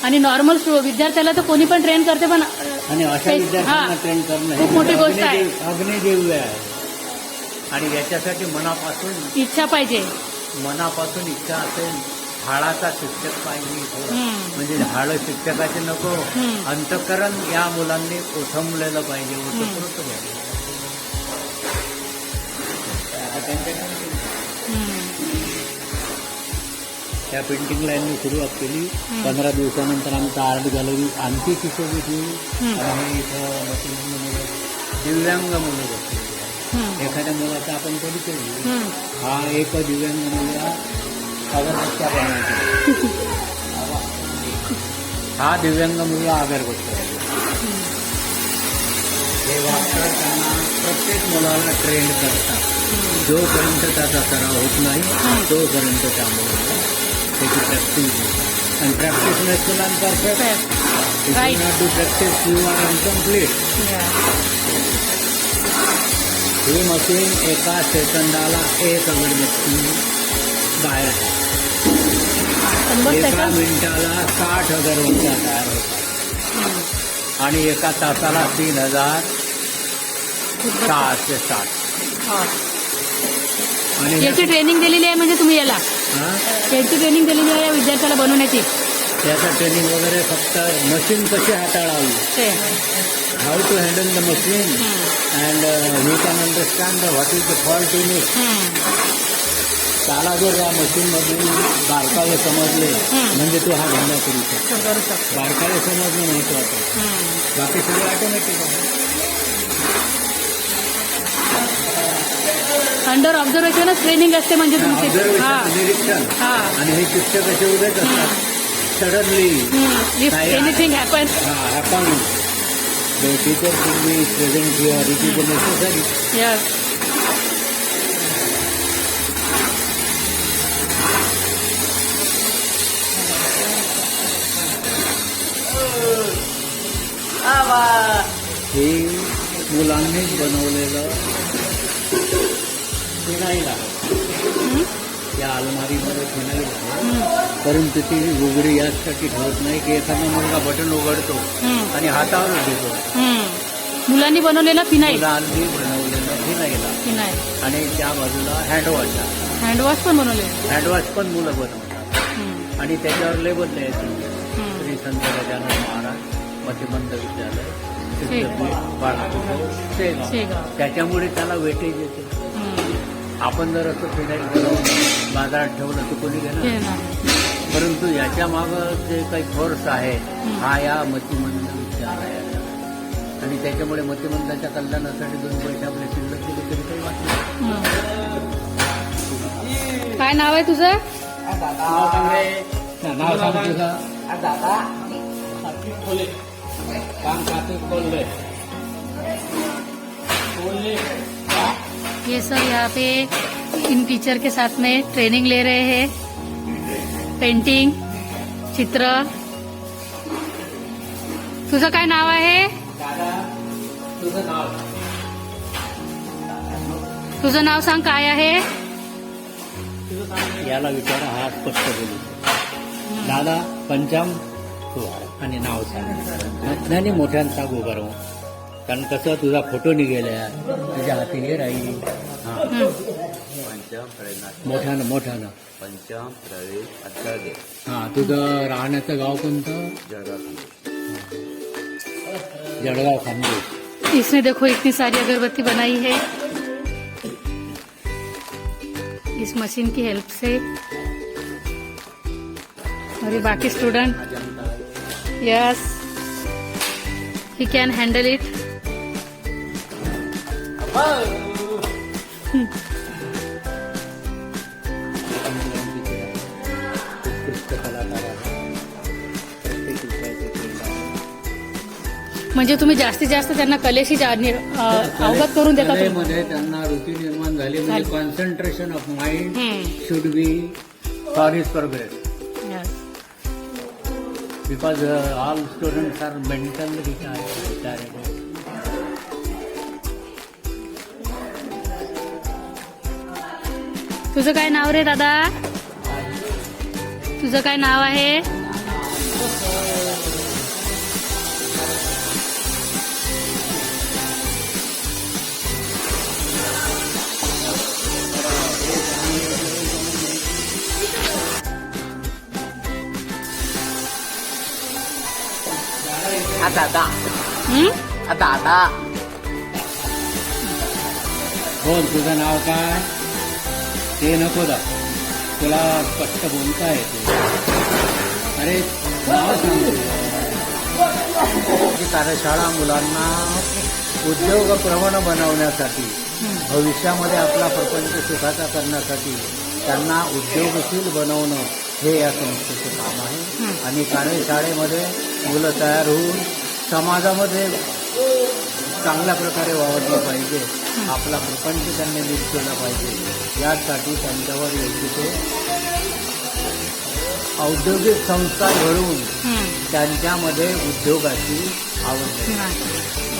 आणि नॉर्मल विद्यार्थ्याला तर कोणी पण ट्रेन करते, पण आणि अशा विद्यार्थ्यांना ट्रेन करणं खूप मोठी गोष्ट आहे. अग्निदेव आहे. आणि याच्यासाठी मनापासून इच्छा पाहिजे. इच्छा असेल. झाडाचा शिक्षक पाहिजे, म्हणजे झाडं शिक्षकाचे नको, अंतःकरण या मुलांनी ओथंबलेलं पाहिजे. त्या पेंटिंगला यांनी सुरुवात केली. 15 दिवसानंतर आमचा आर्ट गॅलरी आणखी सुशोभित होईल. आणि इथं दिव्यांग मुलं बसलेली. एखाद्या मुलाचा आपण परिचय घेऊ. हा एक दिव्यांग मुलगा अगरबत्त्या बनवतो. हा दिव्यांग मुलगा अगरबत्त्या हे वापर त्यांना प्रत्येक मुलाला ट्रेंड करतात. जोपर्यंत त्याचा सराव होत नाही तोपर्यंत त्या मुलाला त्याची प्रॅक्टिस होते. आणि प्रॅक्टिस नसेल perfect, to practice you are incomplete. ही मशीन एका सेकंदाला एक अगरबत्ती बाहेर एका मिनिटाला 60 अगरबत्त्या तयार होतात. आणि एका तासाला 3660. आणि याची ट्रेनिंग दिलेली आहे, म्हणजे तुम्ही याला याची ट्रेनिंग दिलेली आहे या विद्यार्थ्याला बनवण्याची. त्याचं ट्रेनिंग वगैरे फक्त मशीन कशी हाताळावी, how to handle the machine and you can understand what is the fault in it. त्याला जर या मशीनमधून बारकावे समजले म्हणजे तो हा धंदा करू शकतो. बारकावे समजणं महत्वाचं, बाकी सगळं ऑटोमॅटिक आहे. अंडर ऑब्झर्वेशनच ट्रेनिंग असते, म्हणजे तुमची निरीक्षण. आणि हे शिक्षक असे उभेच असतात. Suddenly anything happen the teacher should be present here. It is necessary. Yes. हे मुलांनीच बनवलेलं फिनाईल आहे. या अलमारीमध्ये फिनाईल आहे, परंतु ती उघडी यासाठी ठेवत नाही की एखादा मुलगा बटन उघडतो आणि हातावर घेतो. मुलांनी बनवलेला फिनाईल, मुलांनी बनवलेलं फिनाईल. आणि त्या बाजूला हँडवॉश पण बनवले. हँडवॉश पण मुलं बनवतात. आणि त्याच्यावर लेबल द्यायचं, श्री संत गजानन महाराज मतिमंद विद्यालय शेगाव. त्याच्यामुळे त्याला वेटेज येते. आपण जर असं फिनाईल बनवून बाजारात ठेवलं तर कोणी घेणार, परंतु याच्या मागं जे काही फोर्स आहे हा या मतिमंद विद्यालयाचा. आणि त्याच्यामुळे मतिमंदाच्या कल्याणासाठी 2 पैसे आपले शिल्लक केले तरी काही वाटलं. काय नाव आहे तुझं? नाव सांग तुझं. काम कार्तिक बोलले. ये सर यहाँ पे इन टीचर के साथ में ट्रेनिंग ले रहे हैं. पेंटिंग, चित्र. तुझं काय नाव आहे? तुझं नाव सांग, काय आहे? याला विचारा, हा स्पष्ट बोलू. दादा पंचम आणि नाव सांग. नाही मोठ्यांचा गोबर, कारण कसं तुझा फोटो निघेला तुझ्या हाती हे राहील. मोठ्यानं पंचम प्रवेश अत्तरगे. तुझं राहण्याचं गाव कोणतं? जळगाव खानदेश. इसने देखो इतनी सारी अगरबत्ती बनाई है इस मशीन की हेल्प से. और ये बाकी student, yes he can handle it. म्हणजे तुम्ही जास्तीत जास्त त्यांना कलेशी अवगत करून देता. कलेमध्ये त्यांना रुची निर्माण झाली, म्हणजे concentration of mind should be for his progress. Because all students are mental retired. तुझं काय नाव रे दादा? तुझं काय नाव आहे? दादा हं? दादा बोल तुझं नाव काय? ते नको दा, तुला स्पष्ट बोलता येते. अरे नाव सांग. ही कार्यशाळा मुलांना उद्योगप्रवण बनवण्यासाठी, भविष्यामध्ये आपला प्रपंच सुखाचा करण्यासाठी त्यांना उद्योगशील बनवणं हे या संस्थेचे काम आहे. आणि कार्यशाळेमध्ये मुलं तयार होऊन समाजामध्ये चांगल्या प्रकारे वावरलं पाहिजे, आपला प्रपंच त्यांनी नीट केला पाहिजे. यासाठी त्यांच्यावर योग्य ते औद्योगिक संस्था घडवून त्यांच्यामध्ये उद्योगाची आवड हं.